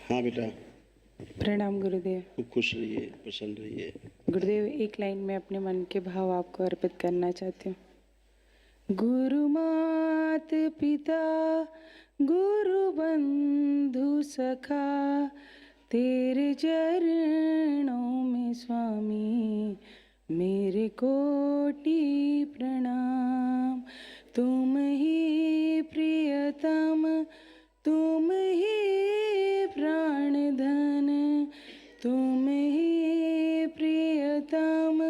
हाँ बेटा, प्रणाम गुरुदेव। खूब खुश रहिए, प्रसन्न रहिए। गुरुदेव, एक लाइन में अपने मन के भाव आपको अर्पित करना चाहती हूँ। गुरु मात पिता गुरु बंधु सखा, तेरे चरणों में स्वामी मेरे कोटि प्रणाम। तुम ही प्रियतम, तुम ही प्राण धन, तुम ही प्रियतम,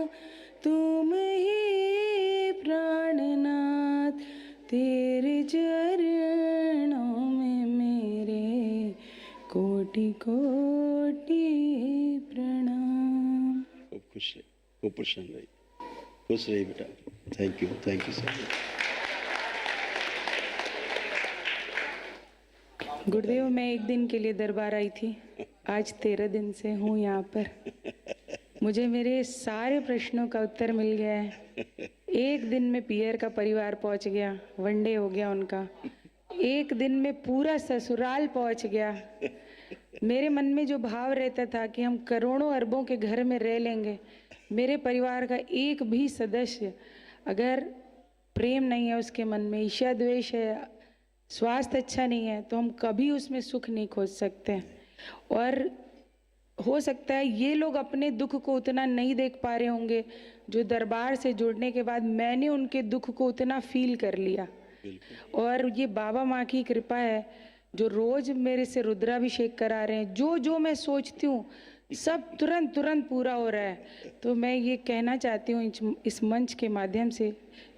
तुम ही प्राणनाथ, तेरे चरणों में मेरे कोटि कोटि प्रणाम। खूब खुश रहिए, खूब प्रसन्न रहिए, खुश रहिए बेटा। Thank you sir. गुरुदेव, मैं एक दिन के लिए दरबार आई थी, आज 13 दिन से हूँ यहाँ पर। मुझे मेरे सारे प्रश्नों का उत्तर मिल गया है। एक दिन में पियर का परिवार पहुँच गया, वनडे हो गया उनका। एक दिन में पूरा ससुराल पहुँच गया। मेरे मन में जो भाव रहता था कि हम करोड़ों अरबों के घर में रह लेंगे, मेरे परिवार का एक भी सदस्य अगर प्रेम नहीं है उसके मन में, ईर्ष्या द्वेष है, स्वास्थ्य अच्छा नहीं है, तो हम कभी उसमें सुख नहीं खोज सकते। और हो सकता है ये लोग अपने दुख को उतना नहीं देख पा रहे होंगे जो दरबार से जुड़ने के बाद मैंने उनके दुख को उतना फील कर लिया। और ये बाबा माँ की कृपा है जो रोज मेरे से रुद्राभिषेक करा रहे हैं। जो जो मैं सोचती हूँ सब तुरंत तुरंत पूरा हो रहा है। तो मैं ये कहना चाहती हूँ इस मंच के माध्यम से,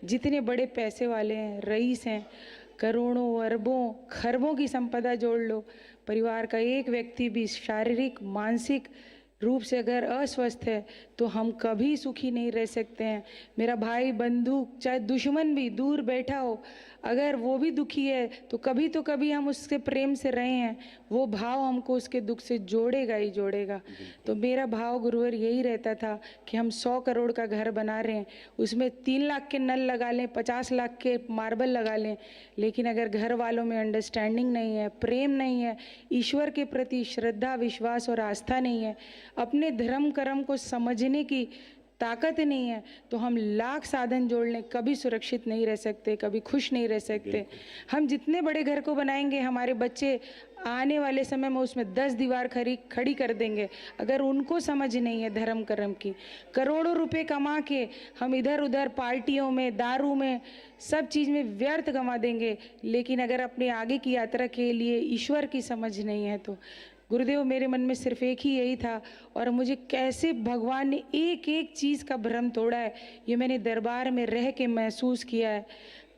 जितने बड़े पैसे वाले हैं, रईस हैं, करोड़ों अरबों खरबों की संपदा जोड़ लो, परिवार का एक व्यक्ति भी शारीरिक मानसिक रूप से अगर अस्वस्थ है तो हम कभी सुखी नहीं रह सकते हैं। मेरा भाई बंधु चाहे दुश्मन भी दूर बैठा हो, अगर वो भी दुखी है तो कभी हम उससे प्रेम से रहे हैं, वो भाव हमको उसके दुख से जोड़ेगा ही जोड़ेगा। तो मेरा भाव गुरुवर यही रहता था कि हम 100 करोड़ का घर बना रहे हैं, उसमें 3 लाख के नल लगा लें, 50 लाख के मार्बल लगा लें, लेकिन अगर घर वालों में अंडरस्टैंडिंग नहीं है, प्रेम नहीं है, ईश्वर के प्रति श्रद्धा विश्वास और आस्था नहीं है, अपने धर्म कर्म को समझने की ताकत नहीं है, तो हम लाख साधन जोड़ लें कभी सुरक्षित नहीं रह सकते, कभी खुश नहीं रह सकते। हम जितने बड़े घर को बनाएंगे, हमारे बच्चे आने वाले समय में उसमें 10 दीवार खड़ी कर देंगे। अगर उनको समझ नहीं है धर्म कर्म की, करोड़ों रुपए कमा के हम इधर उधर पार्टियों में, दारू में, सब चीज़ में व्यर्थ गंवा देंगे, लेकिन अगर अपने आगे की यात्रा के लिए ईश्वर की समझ नहीं है तो गुरुदेव मेरे मन में सिर्फ एक ही यही था। और मुझे कैसे भगवान ने एक एक चीज़ का भ्रम तोड़ा है, ये मैंने दरबार में रह के महसूस किया है।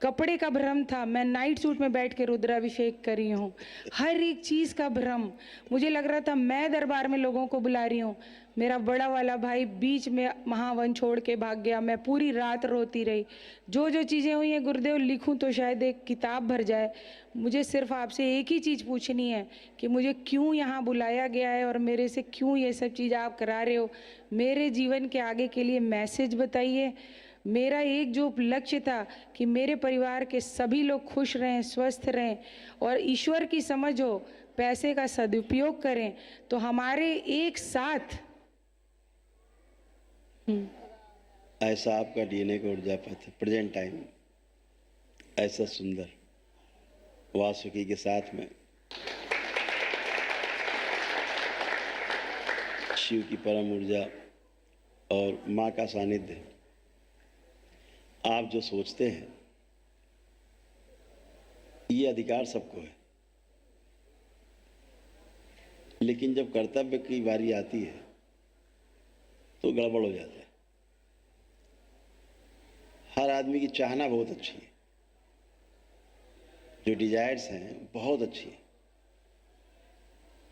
कपड़े का भ्रम था, मैं नाइट सूट में बैठ के रुद्राभिषेक कर रही हूँ। हर एक चीज़ का भ्रम, मुझे लग रहा था मैं दरबार में लोगों को बुला रही हूँ। मेरा बड़ा वाला भाई बीच में महावन छोड़ के भाग गया, मैं पूरी रात रोती रही। जो जो चीज़ें हुई हैं गुरुदेव लिखूं तो शायद एक किताब भर जाए। मुझे सिर्फ आपसे एक ही चीज़ पूछनी है कि मुझे क्यों यहाँ बुलाया गया है और मेरे से क्यों ये सब चीज़ आप करा रहे हो। मेरे जीवन के आगे के लिए मैसेज बताइए। मेरा एक जो लक्ष्य था कि मेरे परिवार के सभी लोग खुश रहें, स्वस्थ रहें और ईश्वर की समझ हो, पैसे का सदुपयोग करें, तो हमारे एक साथ ऐसा आपका डीएनए का ऊर्जा पथ है, प्रेजेंट टाइम ऐसा सुंदर वासुकी के साथ में शिव की परम ऊर्जा और माँ का सानिध्य। आप जो सोचते हैं ये अधिकार सबको है, लेकिन जब कर्तव्य की बारी आती है तो गड़बड़ हो जाता है। हर आदमी की चाहना बहुत अच्छी है, जो डिजायर्स हैं बहुत अच्छी है।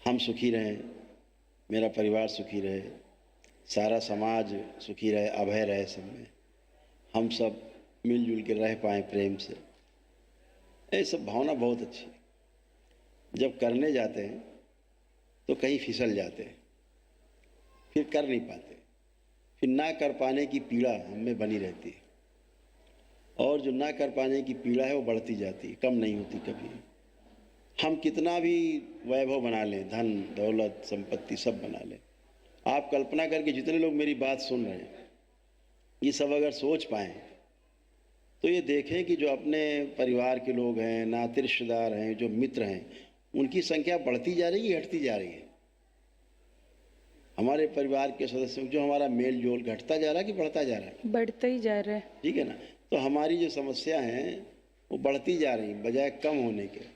हम सुखी रहें, मेरा परिवार सुखी रहे, सारा समाज सुखी रहे, अभय रहे, सब में हम सब मिलजुल के रह पाएँ प्रेम से, ये सब भावना बहुत अच्छी है। जब करने जाते हैं तो कहीं फिसल जाते हैं, फिर कर नहीं पाते, फिर ना कर पाने की पीड़ा हम में बनी रहती है, और जो ना कर पाने की पीड़ा है वो बढ़ती जाती है, कम नहीं होती कभी। हम कितना भी वैभव बना लें, धन दौलत संपत्ति सब बना लें, आप कल्पना करके जितने लोग मेरी बात सुन रहे हैं ये सब अगर सोच पाएँ तो ये देखें कि जो अपने परिवार के लोग हैं, नाते रिश्तेदार हैं, जो मित्र हैं, उनकी संख्या बढ़ती जा रही है, घटती जा रही है। हमारे परिवार के सदस्यों जो हमारा मेल जोल घटता जा रहा है कि बढ़ता जा रहा है? बढ़ता ही जा रहा है। ठीक है ना। तो हमारी जो समस्या हैं वो बढ़ती जा रही हैं बजाय कम होने के।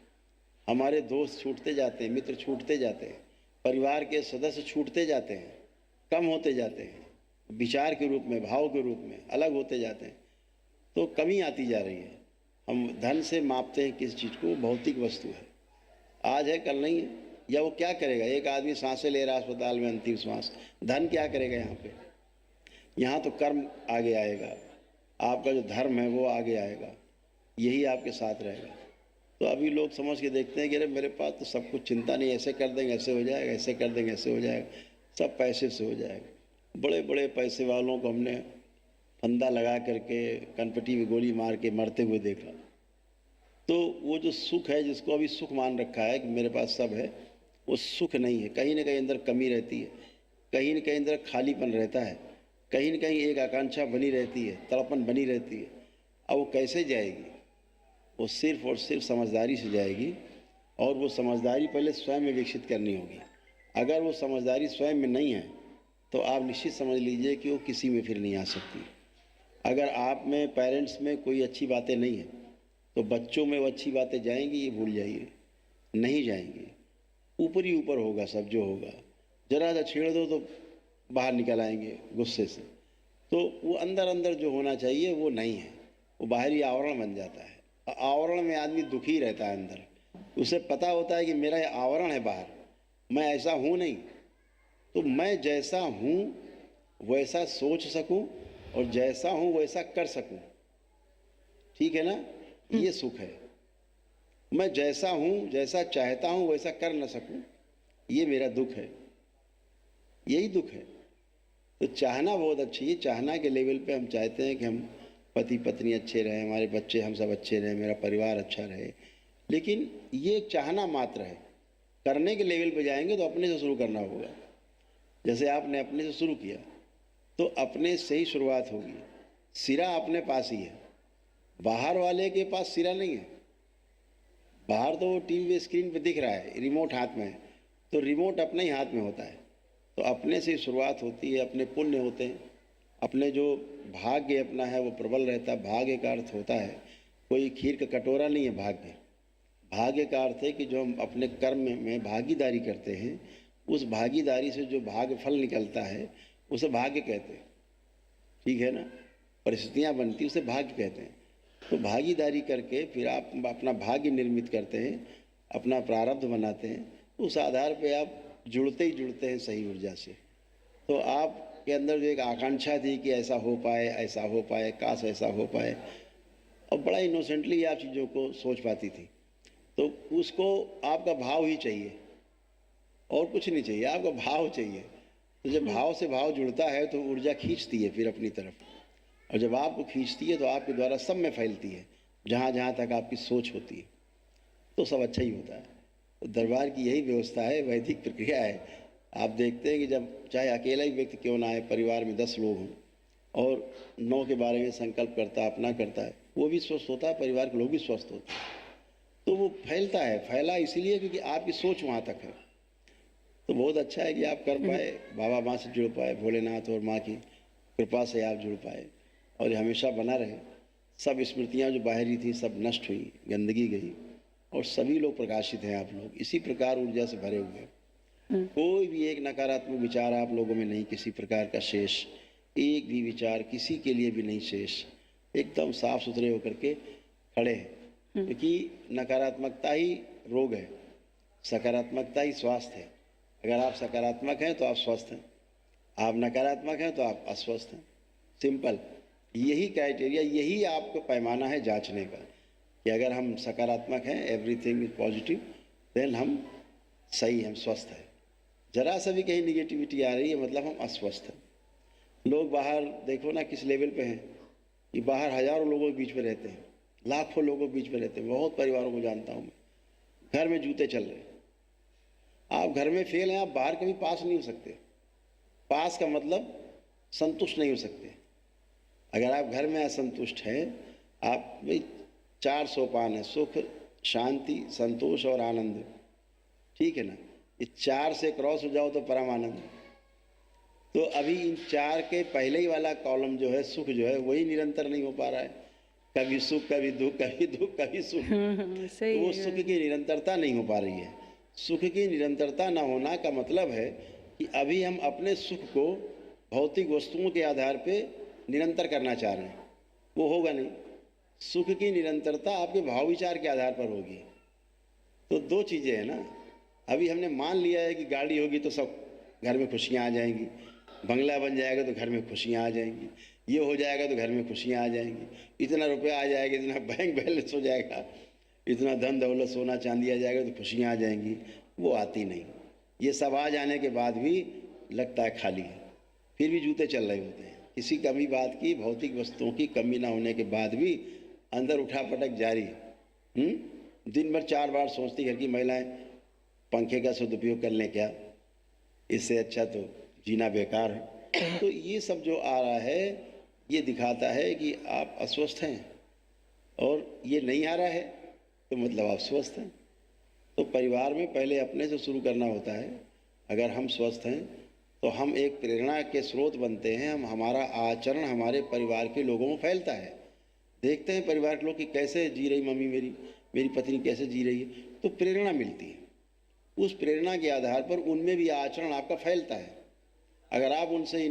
हमारे दोस्त छूटते जाते हैं, मित्र छूटते जाते हैं, परिवार के सदस्य छूटते जाते हैं, कम होते जाते हैं, विचार के रूप में, भाव के रूप में अलग होते जाते हैं, तो कमी आती जा रही है। हम धन से मापते हैं किस चीज़ को, भौतिक वस्तु है, आज है कल नहीं है। या वो क्या करेगा? एक आदमी सांसें ले रहा है अस्पताल में, अंतिम श्वास, धन क्या करेगा यहाँ पे? यहाँ तो कर्म आगे आएगा, आपका जो धर्म है वो आगे आएगा, यही आपके साथ रहेगा। तो अभी लोग समझ के देखते हैं कि अरे मेरे पास तो सब कुछ, चिंता नहीं, ऐसे कर देंगे ऐसे हो जाएगा, ऐसे कर देंगे ऐसे हो जाएगा, सब पैसे से हो जाएगा। बड़े बड़े पैसे वालों को हमने फंदा लगा करके कनपटी में गोली मार के मरते हुए देखा। तो वो जो सुख है, जिसको अभी सुख मान रखा है कि मेरे पास सब है, वो सुख नहीं है। कहीं ना कहीं अंदर कमी रहती है, कहीं ना कहीं अंदर खालीपन रहता है, कहीं ना कहीं एक आकांक्षा बनी रहती है, तड़पन बनी रहती है। अब वो कैसे जाएगी? वो सिर्फ और सिर्फ समझदारी से जाएगी, और वो समझदारी पहले स्वयं में विकसित करनी होगी। अगर वो समझदारी स्वयं में नहीं है तो आप निश्चित समझ लीजिए कि वो किसी में फिर नहीं आ सकती। अगर आप में, पेरेंट्स में कोई अच्छी बातें नहीं है तो बच्चों में वो अच्छी बातें जाएंगी, ये भूल जाइए, नहीं जाएंगी। ऊपर ही ऊपर होगा सब जो होगा, जरा सा छेड़ दो तो बाहर निकल आएंगे गुस्से से। तो वो अंदर अंदर जो होना चाहिए वो नहीं है, वो बाहरी आवरण बन जाता है। आवरण में आदमी दुखी रहता है अंदर, उसे पता होता है कि मेरा ये आवरण है बाहर, मैं ऐसा हूँ नहीं। तो मैं जैसा हूँ वैसा सोच सकूँ और जैसा हूँ वैसा कर सकूँ, ठीक है ना, ये सुख है। मैं जैसा हूँ, जैसा चाहता हूँ वैसा कर न सकूँ, ये मेरा दुख है, यही दुख है। तो चाहना बहुत अच्छी है, चाहना के लेवल पे हम चाहते हैं कि हम पति पत्नी अच्छे रहें, हमारे बच्चे हम सब अच्छे रहें, मेरा परिवार अच्छा रहे, लेकिन ये चाहना मात्र है। करने के लेवल पे जाएंगे तो अपने से शुरू करना होगा। जैसे आपने अपने से शुरू किया तो अपने से ही शुरुआत होगी। सिरा अपने पास ही है, बाहर वाले के पास सिरा नहीं है। बाहर तो वो टीवी पे स्क्रीन पे दिख रहा है, रिमोट हाथ में है, तो रिमोट अपने ही हाथ में होता है। तो अपने से शुरुआत होती है, अपने पुण्य होते हैं, अपने जो भाग्य अपना है वो प्रबल रहता है। भाग्य का अर्थ होता है कोई खीर का कटोरा नहीं है भाग्य। भाग्य का अर्थ है कि जो हम अपने कर्म में भागीदारी करते हैं, उस भागीदारी से जो भाग्य फल निकलता है उसे भाग्य कहते हैं, ठीक है ना। परिस्थितियाँ बनती उसे भाग्य कहते हैं। तो भागीदारी करके फिर आप अपना भाग्य निर्मित करते हैं, अपना प्रारब्ध बनाते हैं, उस आधार पे आप जुड़ते ही जुड़ते हैं सही ऊर्जा से। तो आपके अंदर जो एक आकांक्षा थी कि ऐसा हो पाए, ऐसा हो पाए, काश ऐसा हो पाए, और बड़ा इनोसेंटली आप चीज़ों को सोच पाती थी, तो उसको आपका भाव ही चाहिए और कुछ नहीं चाहिए, आपका भाव चाहिए। तो जब भाव से भाव जुड़ता है तो ऊर्जा खींचती है फिर अपनी तरफ, और जब आपको खींचती है तो आपके द्वारा सब में फैलती है, जहाँ जहाँ तक आपकी सोच होती है, तो सब अच्छा ही होता है। तो दरबार की यही व्यवस्था है, वैदिक प्रक्रिया है। आप देखते हैं कि जब चाहे अकेला ही व्यक्ति क्यों ना आए, परिवार में 10 लोग हों और 9 के बारे में संकल्प करता है, अपना करता है, वो भी स्वस्थ होता है, परिवार के लोग भी स्वस्थ होते हैं। तो वो फैलता है, फैला इसीलिए क्योंकि आपकी सोच वहाँ तक है। तो बहुत अच्छा है कि आप कर पाए, बाबा माँ से जुड़ पाए, भोलेनाथ और माँ की कृपा से आप जुड़ पाए, और ये हमेशा बना रहे। सब स्मृतियाँ जो बाहरी थी सब नष्ट हुई, गंदगी गई, और सभी लोग प्रकाशित हैं। आप लोग इसी प्रकार ऊर्जा से भरे हुए हैं। कोई भी एक नकारात्मक विचार आप लोगों में नहीं, किसी प्रकार का शेष, एक भी विचार किसी के लिए भी नहीं शेष, एकदम साफ सुथरे होकर के खड़े हैं। क्योंकि नकारात्मकता ही रोग है, सकारात्मकता ही स्वास्थ्य है। अगर आप सकारात्मक हैं तो आप स्वस्थ हैं, आप नकारात्मक हैं तो आप अस्वस्थ हैं। सिंपल, यही क्राइटेरिया, यही आपका पैमाना है जांचने का कि अगर हम सकारात्मक हैं, एवरीथिंग इज पॉजिटिव, देन हम सही, हम स्वस्थ हैं। जरा सा भी कहीं निगेटिविटी आ रही है मतलब हम अस्वस्थ हैं। लोग बाहर देखो ना किस लेवल पे हैं, कि बाहर हज़ारों लोगों के बीच में रहते हैं, लाखों लोगों के बीच में रहते हैं। बहुत परिवारों को जानता हूँ मैं, घर में जूते चल रहे हैं, आप घर में फेल हैं, आप बाहर कभी पास नहीं हो सकते। पास का मतलब संतुष्ट नहीं हो सकते। अगर आप घर में असंतुष्ट हैं, आप भाई 4 सोपान है, सुख, शांति, संतोष और आनंद, ठीक है ना। ये 4 से क्रॉस हो जाओ तो परम आनंद। तो अभी इन 4 के पहले ही वाला कॉलम जो है, सुख जो है, वही निरंतर नहीं हो पा रहा है। कभी सुख, कभी दुख, कभी दुख, कभी सुख। सही तो वो है। सुख की निरंतरता नहीं हो पा रही है। सुख की निरंतरता न होना का मतलब है कि अभी हम अपने सुख को भौतिक वस्तुओं के आधार पे निरंतर करना चाह रहे हैं, वो होगा नहीं। सुख की निरंतरता आपके भाव विचार के आधार पर होगी। तो 2 चीज़ें हैं ना। अभी हमने मान लिया है कि गाड़ी होगी तो सब घर में खुशियाँ आ जाएंगी, बंगला बन जाएगा तो घर में खुशियाँ आ जाएंगी, ये हो जाएगा तो घर में खुशियाँ आ जाएंगी, इतना रुपया आ जाएगा, इतना बैंक बैलेंस हो जाएगा, इतना धन दौलत सोना चांदी आ जाएगा तो खुशियाँ आ जाएंगी। वो आती नहीं। ये सब आ जाने के बाद भी लगता है खाली है, फिर भी जूते चल रहे होते हैं। किसी कमी बात की, भौतिक वस्तुओं की कमी ना होने के बाद भी अंदर उठापटक जारी है। दिन भर 4 बार सोचती घर की महिलाएं, पंखे का सदुपयोग कर लें क्या, इससे अच्छा तो जीना बेकार है। तो ये सब जो आ रहा है, ये दिखाता है कि आप अस्वस्थ हैं, और ये नहीं आ रहा है तो मतलब आप स्वस्थ हैं। तो परिवार में पहले अपने से शुरू करना होता है। अगर हम स्वस्थ हैं तो हम एक प्रेरणा के स्रोत बनते हैं। हमारा आचरण हमारे परिवार के लोगों में फैलता है। देखते हैं परिवार के लोग कि कैसे जी रही मम्मी मेरी पत्नी कैसे जी रही है, तो प्रेरणा मिलती है। उस प्रेरणा के आधार पर उनमें भी आचरण आपका फैलता है। अगर आप उनसे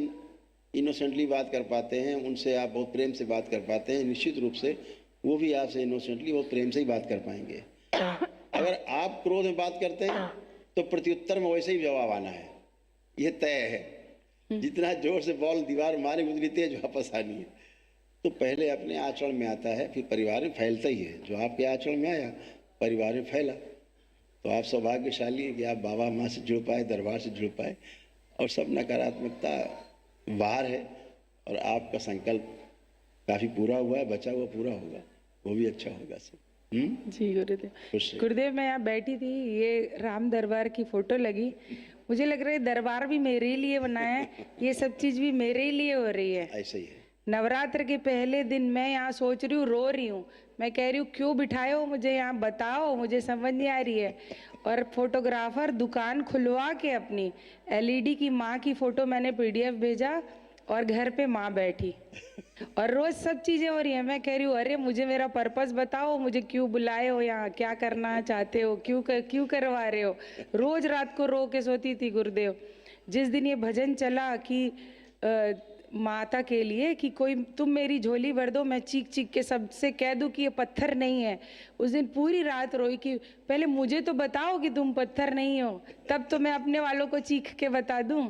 इनोसेंटली बात कर पाते हैं, उनसे आप बहुत प्रेम से बात कर पाते हैं, निश्चित रूप से वो भी आपसे इनोसेंटली बहुत प्रेम से ही बात कर पाएंगे। अगर आप क्रोध में बात करते हैं तो प्रत्युत्तर में वैसे ही जवाब आना है, ये तय है। जितना जोर से बॉल दीवार मारे उतनी तेज वापस आनी है। तो पहले अपने आचरण में आता है, फिर परिवार में फैलता ही है। जो आपके आचरण में आया, परिवार में फैला। तो आप सौभाग्यशाली हैं कि आप बाबा माँ से जुड़ पाए, दरबार से जुड़ पाए, और सब नकारात्मकता बाहर है, और आपका संकल्प काफ़ी पूरा हुआ है, बचा हुआ पूरा होगा, वो भी अच्छा होगा सब। जी गुरुदेव। खुश रहिए। गुरुदेव, मैं यहाँ बैठी थी, ये राम दरबार की फोटो लगी, मुझे लग रहा है दरबार भी मेरे ही लिए बनाया है, ये सब चीज भी मेरे ही लिए हो रही है। ऐसे ही है। नवरात्र के पहले दिन मैं यहाँ सोच रही हूँ, रो रही हूँ, मैं कह रही हूँ क्यों बिठाए हो मुझे यहाँ, बताओ, मुझे समझ नहीं आ रही है। और फोटोग्राफर दुकान खुलवा के अपनी LED की माँ की फोटो मैंने PDF भेजा, और घर पे माँ बैठी, और रोज सब चीजें हो रही है। मैं कह रही हूँ अरे मुझे मेरा पर्पस बताओ, मुझे क्यों बुलाए हो यहाँ, क्या करना चाहते हो, क्यों करवा रहे हो। रोज रात को रो के सोती थी गुरुदेव। जिस दिन ये भजन चला कि माता के लिए कि कोई तुम मेरी झोली भर दो, मैं चीख चीख के सबसे कह दूं कि ये पत्थर नहीं है, उस दिन पूरी रात रोई कि पहले मुझे तो बताओ कि तुम पत्थर नहीं हो, तब तो मैं अपने वालों को चीख के बता दूं।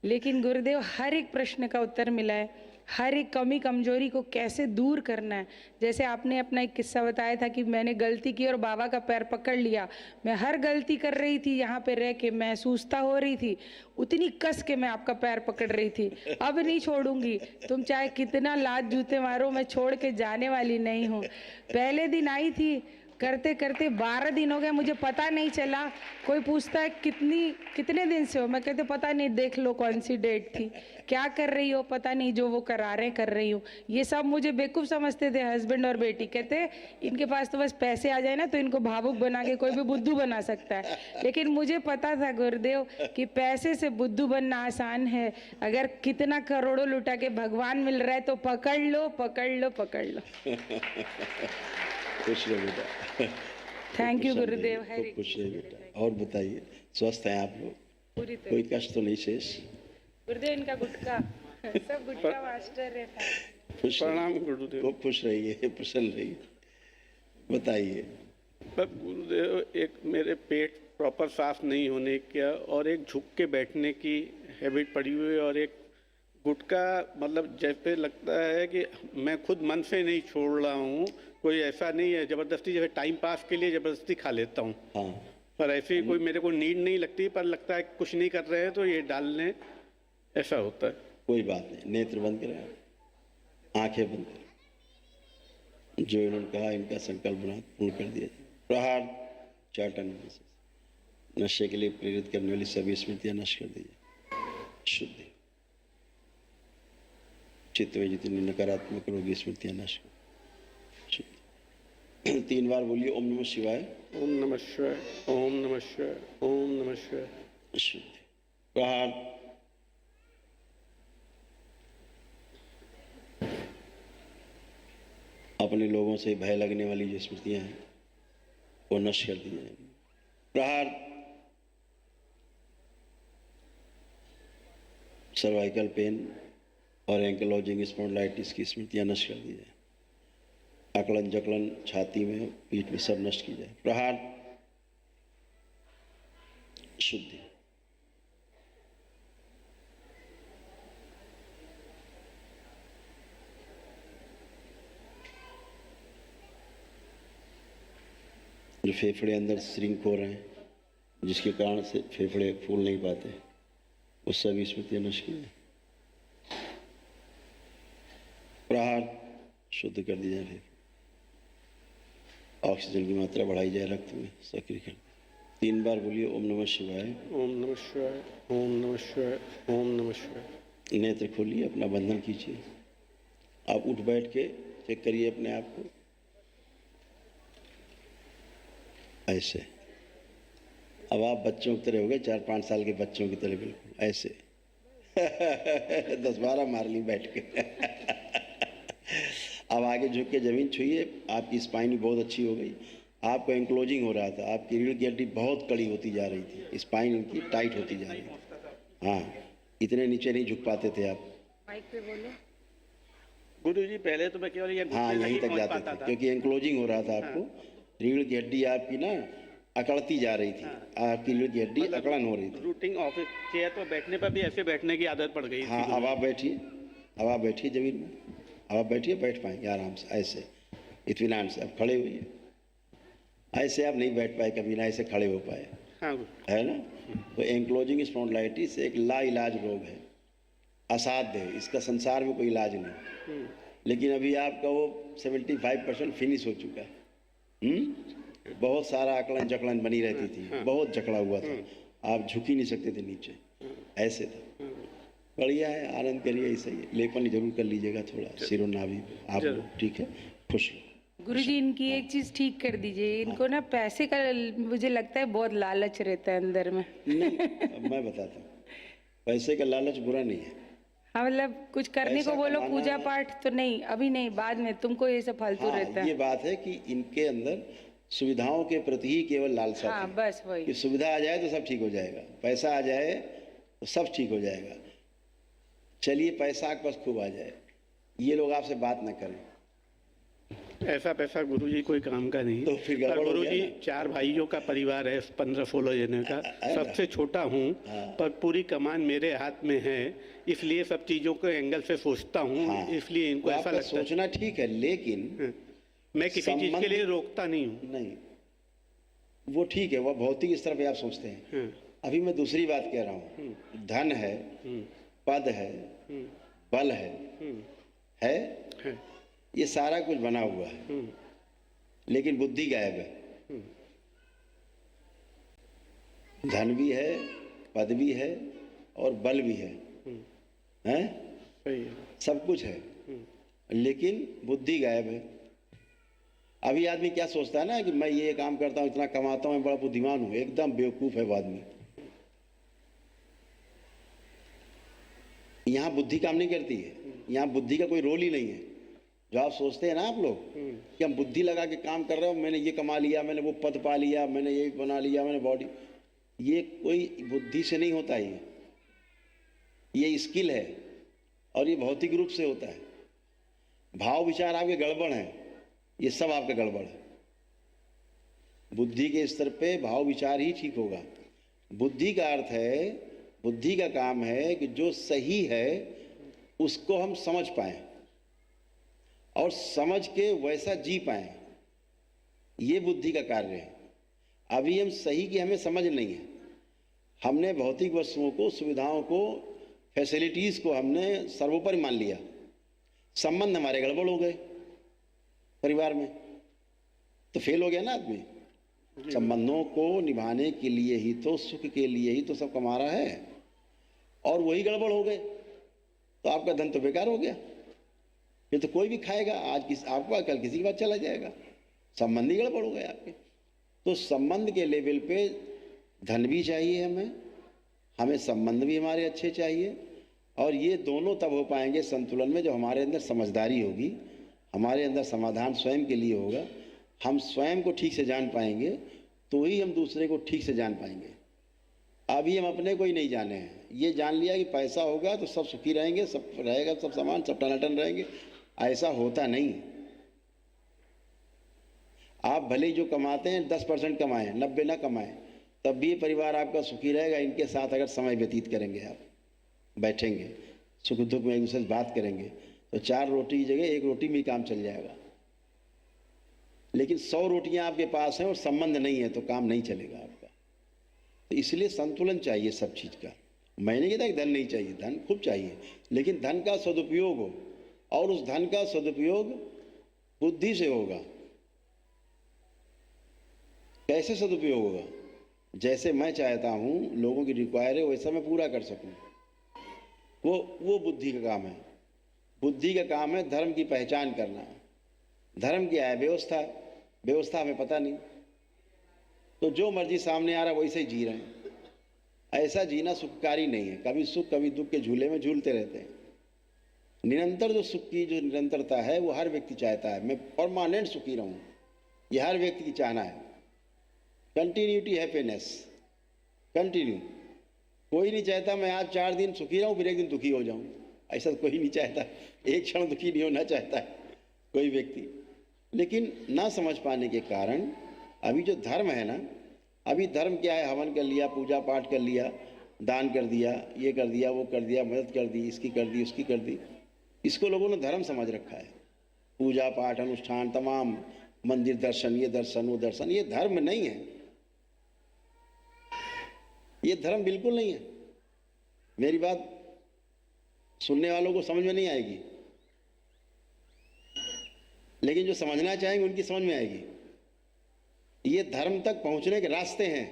लेकिन गुरुदेव हर एक प्रश्न का उत्तर मिला है, हर एक कमी कमजोरी को कैसे दूर करना है। जैसे आपने अपना एक किस्सा बताया था कि मैंने गलती की और बाबा का पैर पकड़ लिया, मैं हर गलती कर रही थी, यहाँ पे रह के महसूसता हो रही थी, उतनी कस के मैं आपका पैर पकड़ रही थी। अब नहीं छोड़ूंगी, तुम चाहे कितना लात जूते मारो, मैं छोड़ के जाने वाली नहीं हूँ। पहले दिन आई थी, करते करते 12 दिन हो गए, मुझे पता नहीं चला। कोई पूछता है कितने दिन से हो, मैं कहते पता नहीं, देख लो कौन सी डेट थी, क्या कर रही हो पता नहीं, जो वो करा रहे कर रही हूँ। ये सब मुझे बेवकूफ़ समझते थे हस्बैंड और बेटी, कहते इनके पास तो बस पैसे आ जाए ना तो इनको भावुक बना के कोई भी बुद्धू बना सकता है। लेकिन मुझे पता था गुरुदेव कि पैसे से बुद्धू बनना आसान है, अगर कितना करोड़ों लुटा के भगवान मिल रहा है तो पकड़ लो पकड़ लो पकड़ लो। खुश रहो बेटा। थैंक यू खूब गुरुदेव। खूब खुश रहिए बेटा। और बताइए, स्वस्थ हैं आप लोग? पूरी कोई कष्ट तो नहीं शेष? गुरुदेव इनका गुटका सब गुटका मास्टर है। खुश प्रणाम गुरुदेव। खूब खुश रहिए, प्रसन्न रहिए। बताइए। बस गुरुदेव, एक मेरे पेट प्रॉपर साफ नहीं होने का और एक झुक के बैठने की हैबिट पड़ी हुई है, और एक गुटका मतलब जैसे लगता है कि मैं खुद मन से नहीं छोड़ रहा हूँ, कोई ऐसा नहीं है ज़बरदस्ती, जैसे टाइम पास के लिए ज़बरदस्ती खा लेता हूँ। हाँ, पर ऐसी कोई मेरे को नीड नहीं लगती, पर लगता है कुछ नहीं कर रहे हैं तो ये डाल लें, ऐसा होता है। कोई बात नहीं, नेत्र बंद करें, आंखें बंद करें, जो इन्होंने कहा इनका संकल्प बना पूर्ण कर दिया। प्रहार 4 टन में से नशे के लिए प्रेरित करने वाली सभी स्मृतियां नष्ट कर दीजिए। शुद्धि। चित्त में जितनी नकारात्मक रोगी स्मृतियां नष्ट कर। शुद्धि। 3 बार बोलिए ओम नमः शिवाय। ओम नमः शिवाय, ओम नमः शिवाय, ओम नमः शिवाय। शुद्धि। प्रहार। अपने लोगों से भय लगने वाली जो स्मृतियां हैं वो नष्ट कर दी जाए। प्रहार। सर्वाइकल पेन और एंकलॉजिंग स्पॉन्डिलाइटिस की स्मृतियां नष्ट कर दी जाए। अकड़न जकड़न छाती में, पीठ में सब नष्ट की जाए। प्रहार। शुद्धि। जो फेफड़े अंदर श्रिंक हो रहे हैं, जिसके कारण से फेफड़े फूल नहीं पाते, वो सभी स्मृतियां नष्ट की जाए। प्रहार। शुद्ध कर दी जाए। ऑक्सीजन की मात्रा बढ़ाई जाए, रक्त में सक्रिय कर दी। 3 बार बोलिए ओम नमः शिवाय। ओम नमः शिवाय, ओम नमः शिवाय, ओम नमः शिवाय। नेत्र खोलिए, अपना बंधन कीजिए। आप उठ बैठ के चेक करिए अपने आप को। ऐसे। अब आप बच्चों की तरह हो गए, 4-5 साल के बच्चों की तरह, बिल्कुल ऐसे। 10-12 मार ली बैठ के। अब आगे झुक के जमीन छुइए। आपकी स्पाइन भी बहुत अच्छी हो गई। आपको एंक्लोजिंग हो रहा था, आपकी रीढ़ की हड्डी बहुत कड़ी होती जा रही थी, स्पाइन उनकी टाइट होती जा रही थी। हाँ, इतने नीचे नहीं झुक पाते थे आप। माइक पे बोलो। गुरुजी पहले तो मैं केवल ये हाँ, यहीं तक जाते थे क्योंकि एंक्लोजिंग हो रहा था आपको। रीढ़ की हड्डी आपकी ना अकड़ती जा रही थी, आपकी रीढ़ की हड्डी अकड़न हो रही थी। रूटिंग ऑफिस चेयर पर बैठने पर भी ऐसे बैठने की आदत पड़ गई। हाँ, अब आप बैठिए, अब आप बैठिए जमीन में। अब आप बैठिए, बैठ पाएंगे आराम से, ऐसे इत्मीनान से। अब खड़े हुइए। ऐसे आप नहीं बैठ पाए कभी ना, ऐसे खड़े हो पाए, हाँ है ना। तो एंक्लोजिंग स्पॉन्डिलाइटिस एक लाइलाज रोग है, असाध्य है, इसका संसार में कोई इलाज नहीं। लेकिन अभी आपका वो 75% फिनिश हो चुका है। बहुत सारा अकड़न जकड़न बनी रहती थी, बहुत जकड़ा हुआ था, आप झुक ही नहीं सकते थे नीचे, ऐसे था। बढ़िया है, आनंद करिए। ऐसे ही लेपन जरूर कर लीजिएगा थोड़ा सिरों नाभि पे आप लोग, ठीक है। खुश लो। गुरुजी, इनकी एक चीज ठीक कर दीजिए। इनको ना पैसे का मुझे लगता है बहुत लालच रहता है अंदर में। नहीं, अब मैं बताता हूँ, पैसे का लालच बुरा नहीं है। हाँ, मतलब कुछ करने पैसा को बोलो, कमाना पूजा है। पाठ तो नहीं, अभी नहीं, बाद में। तुमको ये सब फालतू रहता हाँ, ये है। बात है कि इनके अंदर सुविधाओं के प्रति ही केवल लालसा हाँ, थी बस वही। कि सुविधा आ जाए तो सब ठीक हो जाएगा, पैसा आ जाए तो सब ठीक हो जाएगा। चलिए, पैसा आपके पास खूब आ जाए, ये लोग आपसे बात ना करें ऐसा पैसा गुरुजी कोई काम का नहीं। तो फिर गड़बड़ हो गया गुरुजी ना। 4 भाइयों का परिवार है, 15-16 जने का, सबसे छोटा हूँ, पर पूरी कमान मेरे हाथ में है, इसलिए सब चीजों के एंगल से सोचता हूँ। हाँ, इसलिए इनको वो ऐसा आपका लगता है। सोचना ठीक है, लेकिन मैं किसी चीज के लिए रोकता नहीं हूँ। नहीं, वो ठीक है, वो भौतिक स्तर पे आप सोचते हैं। अभी मैं दूसरी बात कह रहा हूँ। धन है, पद है, बल है, ये सारा कुछ बना हुआ है, लेकिन बुद्धि गायब है। धन भी है, पद भी है और बल भी है, हैं? सही है। सब कुछ है, लेकिन बुद्धि गायब है। अभी आदमी क्या सोचता है ना कि मैं ये काम करता हूँ, इतना कमाता हूँ, मैं बड़ा बुद्धिमान हूँ। एकदम बेवकूफ है वो आदमी। यहाँ बुद्धि काम नहीं करती है, यहाँ बुद्धि का कोई रोल ही नहीं है। जो आप सोचते हैं ना आप लोग कि हम बुद्धि लगा के काम कर रहे हो, मैंने ये कमा लिया, मैंने वो पद पा लिया, मैंने ये बना लिया, मैंने बॉडी, ये कोई बुद्धि से नहीं होता है। ये स्किल है और ये भौतिक रूप से होता है। भाव विचार आपके गड़बड़ हैं, ये सब आपका गड़बड़ है। बुद्धि के स्तर पे भाव विचार ही ठीक होगा। बुद्धि का अर्थ है, बुद्धि का काम है कि जो सही है उसको हम समझ पाएं और समझ के वैसा जी पाएं, ये बुद्धि का कार्य है। अभी हम सही की हमें समझ नहीं है। हमने भौतिक वस्तुओं को, सुविधाओं को, फैसिलिटीज को हमने सर्वोपरि मान लिया। संबंध हमारे गड़बड़ हो गए परिवार में, तो फेल हो गया ना आदमी। संबंधों को निभाने के लिए ही तो, सुख के लिए ही तो सब कमा रहा है। और वही गड़बड़ हो गए तो आपका धन तो बेकार हो गया। फिर तो कोई भी खाएगा, आज आपका कल किसी के पास चला जाएगा। संबंध ही गड़बड़ हो गए आपके। तो संबंध के लेवल पे धन भी चाहिए हमें संबंध भी हमारे अच्छे चाहिए। और ये दोनों तब हो पाएंगे संतुलन में जब हमारे अंदर समझदारी होगी, हमारे अंदर समाधान स्वयं के लिए होगा। हम स्वयं को ठीक से जान पाएंगे तो ही हम दूसरे को ठीक से जान पाएंगे। अभी हम अपने को ही नहीं जाने हैं। ये जान लिया कि पैसा होगा तो सब सुखी रहेंगे, सब रहेगा, सब सामान, सब टनाटन रहेंगे। ऐसा होता नहीं। आप भले ही जो कमाते हैं 10% कमाएं, 90 ना कमाएं, तब भी परिवार आपका सुखी रहेगा। इनके साथ अगर समय व्यतीत करेंगे, आप बैठेंगे, सुख दुख में एक दूसरे से बात करेंगे, तो 4 रोटी की जगह 1 रोटी में ही काम चल जाएगा। लेकिन 100 रोटियां आपके पास हैं और संबंध नहीं है तो काम नहीं चलेगा आपका। तो इसलिए संतुलन चाहिए सब चीज़ का। मैंने नहीं कहता कि धन नहीं चाहिए, धन खूब चाहिए, लेकिन धन का सदुपयोग हो। और उस धन का सदुपयोग बुद्धि से होगा। कैसे सदुपयोग होगा? जैसे मैं चाहता हूँ लोगों की रिक्वायर है वैसा मैं पूरा कर सकूँ, वो बुद्धि का काम है। बुद्धि का काम है धर्म की पहचान करना। धर्म क्या है? व्यवस्था हमें पता नहीं, तो जो मर्जी सामने आ रहा है वैसे ही जी रहे हैं। ऐसा जीना सुखकारी नहीं है। कभी सुख कभी दुख के झूले में झूलते रहते हैं। निरंतर जो सुख की जो निरंतरता है वो हर व्यक्ति चाहता है। मैं परमानेंट सुखी रहूं, ये हर व्यक्ति की चाहना है। Continuity happiness, continue. कोई नहीं चाहता मैं आज 4 दिन सुखी रहूं फिर एक दिन दुखी हो जाऊं। ऐसा कोई नहीं चाहता। एक क्षण दुखी नहीं होना चाहता है कोई व्यक्ति। लेकिन ना समझ पाने के कारण अभी जो धर्म है ना, अभी धर्म क्या है? हवन कर लिया, पूजा पाठ कर लिया, दान कर दिया, ये कर दिया, वो कर दिया, मदद कर दी, इसकी कर दी, उसकी कर दी। इसको लोगों ने धर्म समझ रखा है। पूजा पाठ, अनुष्ठान, तमाम मंदिर दर्शन, ये दर्शन, वो दर्शन, ये धर्म नहीं है। ये धर्म बिल्कुल नहीं है। मेरी बात सुनने वालों को समझ में नहीं आएगी, लेकिन जो समझना चाहेंगे उनकी समझ में आएगी। ये धर्म तक पहुंचने के रास्ते हैं,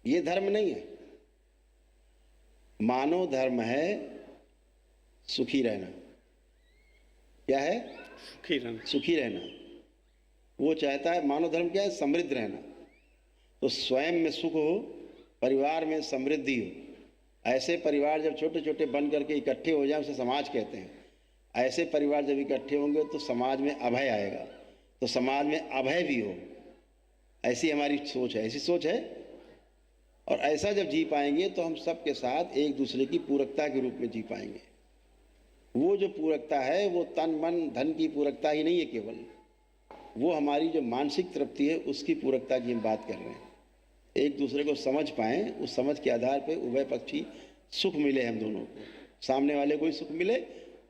ये धर्म नहीं है। मानव धर्म है सुखी रहना। क्या है? सुखी रहना। वो चाहता है, मानव धर्म क्या है? समृद्ध रहना। तो स्वयं में सुख हो, परिवार में समृद्धि हो। ऐसे परिवार जब छोटे छोटे बन करके इकट्ठे हो जाए उसे समाज कहते हैं। ऐसे परिवार जब इकट्ठे होंगे तो समाज में अभय आएगा, तो समाज में अभय भी हो। ऐसी हमारी सोच है, ऐसी सोच है। और ऐसा जब जी पाएंगे तो हम सबके साथ एक दूसरे की पूरकता के रूप में जी पाएंगे। वो जो पूरकता है वो तन मन धन की पूरकता ही नहीं है केवल, वो हमारी जो मानसिक तृप्ति है उसकी पूरकता की हम बात कर रहे हैं। एक दूसरे को समझ पाएँ, उस समझ के आधार पर उभय पक्षी सुख मिले हम दोनों को। सामने वाले को भी सुख मिले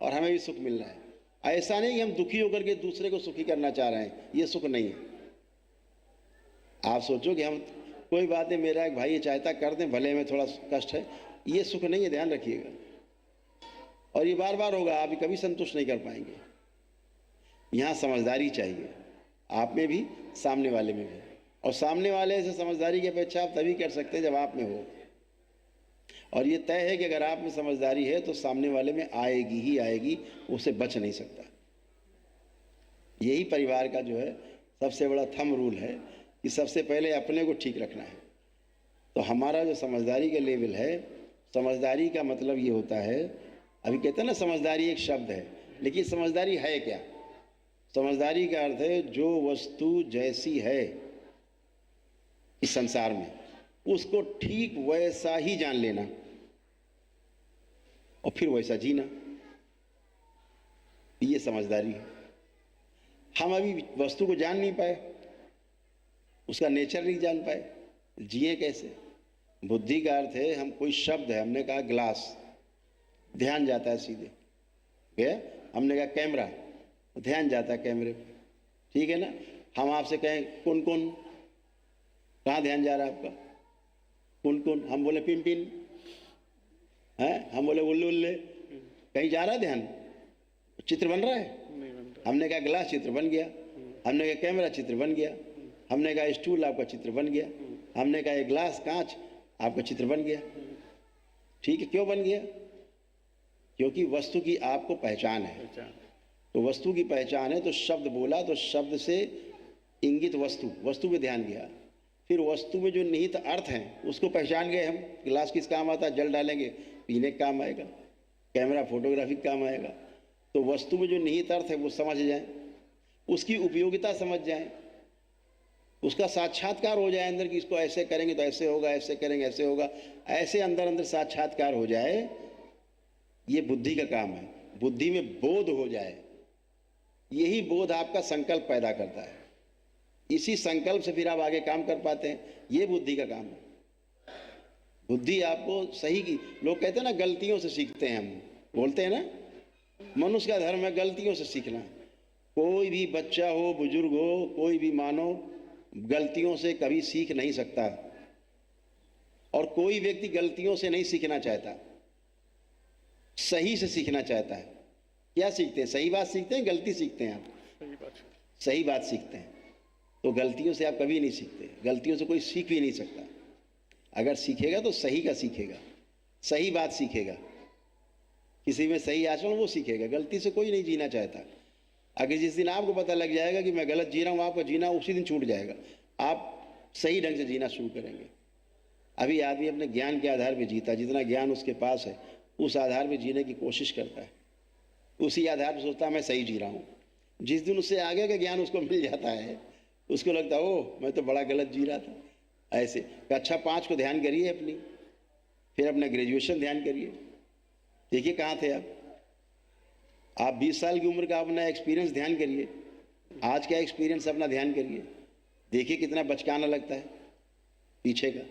और हमें भी सुख मिल रहा है। ऐसा नहीं कि हम दुखी होकर के दूसरे को सुखी करना चाह रहे हैं, ये सुख नहीं है। आप सोचो कि हम कोई बात नहीं, मेरा एक भाई ये चाहता कर दें, भले में थोड़ा कष्ट है, ये सुख नहीं है, ध्यान रखिएगा। और ये बार बार होगा, आप कभी संतुष्ट नहीं कर पाएंगे। यहाँ समझदारी चाहिए, आप में भी, सामने वाले में भी। और सामने वाले से समझदारी की अपेक्षा आप तभी कर सकते हैं जब आप में हो। और ये तय है कि अगर आप में समझदारी है तो सामने वाले में आएगी ही आएगी, उससे बच नहीं सकता। यही परिवार का जो है सबसे बड़ा थंब रूल है कि सबसे पहले अपने को ठीक रखना है। तो हमारा जो समझदारी का लेवल है, समझदारी का मतलब ये होता है, अभी कहते हैं ना समझदारी एक शब्द है, लेकिन समझदारी है क्या? समझदारी का अर्थ है जो वस्तु जैसी है इस संसार में उसको ठीक वैसा ही जान लेना और फिर वैसा जीना, ये समझदारी है। हम अभी वस्तु को जान नहीं पाए, उसका नेचर नहीं जान पाए, जिए कैसे? बुद्धि का अर्थ है, हम कोई शब्द है, हमने कहा ग्लास, ध्यान जाता है सीधे गया। हमने कहा कैमरा, ध्यान जाता है कैमरे पे, ठीक है ना। हम आपसे कहें कौन कौन, कहाँ ध्यान जा रहा है आपका? कौन कौन, हम बोले पिन पिन है, हम बोले उल्ले उल्ले, कहीं जा रहा है ध्यान? चित्र बन रहा है? हमने कहा ग्लास, चित्र बन गया। हमने कहा कैमरा, चित्र बन गया। हमने कहा स्टूल, आपका चित्र बन गया। हमने कहा एक ग्लास कांच, आपका चित्र बन गया। ठीक है, क्यों बन गया? क्योंकि वस्तु की आपको पहचान है। तो वस्तु की पहचान है तो शब्द बोला, तो शब्द से इंगित वस्तु पे ध्यान गया। फिर वस्तु में जो निहित अर्थ हैं उसको पहचान गए हम। गिलास किस काम आता है? जल डालेंगे, पीने का काम आएगा। कैमरा फोटोग्राफी का काम आएगा। तो वस्तु में जो निहित अर्थ है वो समझ जाएं, उसकी उपयोगिता समझ जाएं, उसका साक्षात्कार हो जाए अंदर कि इसको ऐसे करेंगे तो ऐसे होगा, ऐसे करेंगे ऐसे होगा, ऐसे अंदर अंदर साक्षात्कार हो जाए। ये बुद्धि का काम है। बुद्धि में बोध हो जाए, यही बोध आपका संकल्प पैदा करता है। इसी संकल्प से फिर आप आगे काम कर पाते हैं। ये बुद्धि का काम है। बुद्धि आपको सही की, लोग कहते हैं ना गलतियों से सीखते हैं, हम बोलते हैं ना, मनुष्य का धर्म है गलतियों से सीखना। कोई भी बच्चा हो, बुजुर्ग हो, कोई भी मानो, गलतियों से कभी सीख नहीं सकता। और कोई व्यक्ति गलतियों से नहीं सीखना चाहता, सही से सीखना चाहता है। क्या सीखते हैं? सही बात सीखते हैं, गलती सीखते हैं? आप सही बात सीखते हैं। तो गलतियों से आप कभी नहीं सीखते। गलतियों से कोई सीख भी नहीं सकता। अगर सीखेगा तो सही का सीखेगा, सही बात सीखेगा, किसी में सही आचरण वो सीखेगा। गलती से कोई नहीं जीना चाहता। अगर जिस दिन आपको पता लग जाएगा कि मैं गलत जी रहा हूँ, आपका जीना उसी दिन छूट जाएगा। आप सही ढंग से जीना शुरू करेंगे। अभी आदमी अपने ज्ञान के आधार पर जीता, जितना ज्ञान उसके पास है उस आधार पर जीने की कोशिश करता है, उसी आधार पर सोचता है मैं सही जी रहा हूँ। जिस दिन उससे आगे का ज्ञान उसको मिल जाता है, उसको लगता है ओह मैं तो बड़ा गलत जी रहा था। ऐसे कक्षा 5 को ध्यान करिए अपनी, फिर अपना ग्रेजुएशन ध्यान करिए, देखिए कहाँ थे आप 20 साल की उम्र का अपना एक्सपीरियंस ध्यान करिए, आज का एक्सपीरियंस अपना ध्यान करिए, देखिए कितना बचकाना लगता है पीछे का।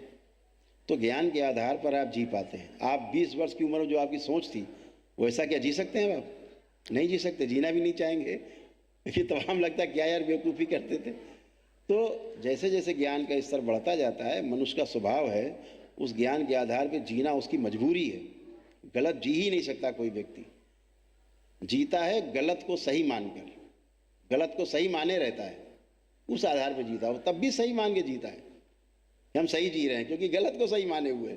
तो ज्ञान के आधार पर आप जी पाते हैं। आप 20 वर्ष की उम्र में जो आपकी सोच थी वैसा क्या जी सकते हैं आप? नहीं जी सकते, जीना भी नहीं चाहेंगे। लेकिन तमाम लगता है क्या यार बेवकूफ़ी करते थे। तो जैसे जैसे ज्ञान का स्तर बढ़ता जाता है, मनुष्य का स्वभाव है उस ज्ञान के आधार पर जीना उसकी मजबूरी है। गलत जी ही नहीं सकता कोई व्यक्ति। जीता है गलत को सही मानकर, गलत को सही माने रहता है, उस आधार पर जीता हो, तब भी सही मान के जीता है कि हम सही जी रहे हैं, क्योंकि गलत को सही माने हुए।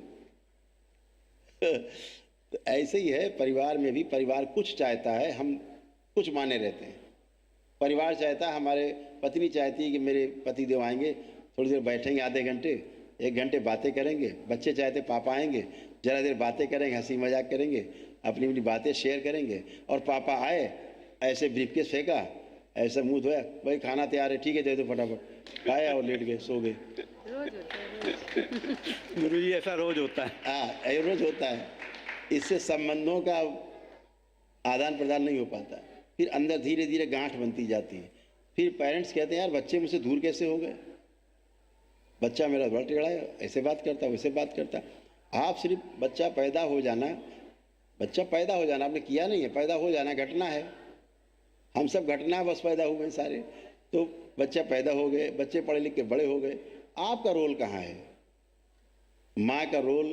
तो ऐसे ही है परिवार में भी। परिवार कुछ चाहता है, हम कुछ माने रहते हैं। परिवार चाहता है, हमारे पत्नी चाहती है कि मेरे पति देव आएंगे, थोड़ी देर बैठेंगे, आधे घंटे 1 घंटे बातें करेंगे। बच्चे चाहते पापा आएंगे, ज़रा देर बातें करेंगे, हंसी मजाक करेंगे, अपनी अपनी बातें शेयर करेंगे। और पापा आए, ऐसे ब्रीफकेस फेंका, ऐसा मुंह धोया, भाई खाना तैयार है, ठीक है दे दो फटाफट, खाया और लेट गए, सो गए। गुरु जी ऐसा रोज होता है। हाँ, रोज होता है। इससे संबंधों का आदान प्रदान नहीं हो पाता। फिर अंदर धीरे धीरे गांठ बनती जाती है। फिर पेरेंट्स कहते हैं यार बच्चे मुझसे दूर कैसे हो गए, बच्चा मेरा बड़ा टेढ़ा है, ऐसे बात करता, वैसे बात करता। आप सिर्फ बच्चा पैदा हो जाना आपने किया नहीं है, पैदा हो जाना घटना है। हम सब घटना बस पैदा हुए हैं सारे। तो बच्चा पैदा हो गए, बच्चे पढ़े लिख के बड़े हो गए, आपका रोल कहाँ है? माँ का रोल,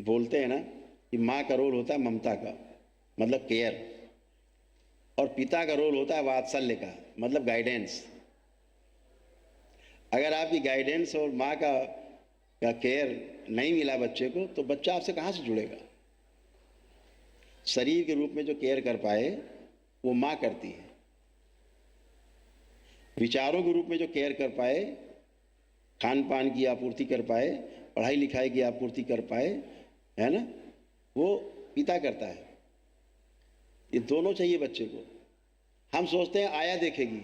बोलते हैं ना कि माँ का रोल होता है ममता का, मतलब केयर, और पिता का रोल होता है वात्सल्य का, मतलब गाइडेंस। अगर आपकी गाइडेंस और माँ का केयर नहीं मिला बच्चे को, तो बच्चा आपसे कहाँ से जुड़ेगा? शरीर के रूप में जो केयर कर पाए वो माँ करती है। विचारों के रूप में जो केयर कर पाए, खान पान की आपूर्ति कर पाए, पढ़ाई लिखाई की आपूर्ति कर पाए, है ना, वो पिता करता है। ये दोनों चाहिए बच्चे को। हम सोचते हैं आया देखेगी,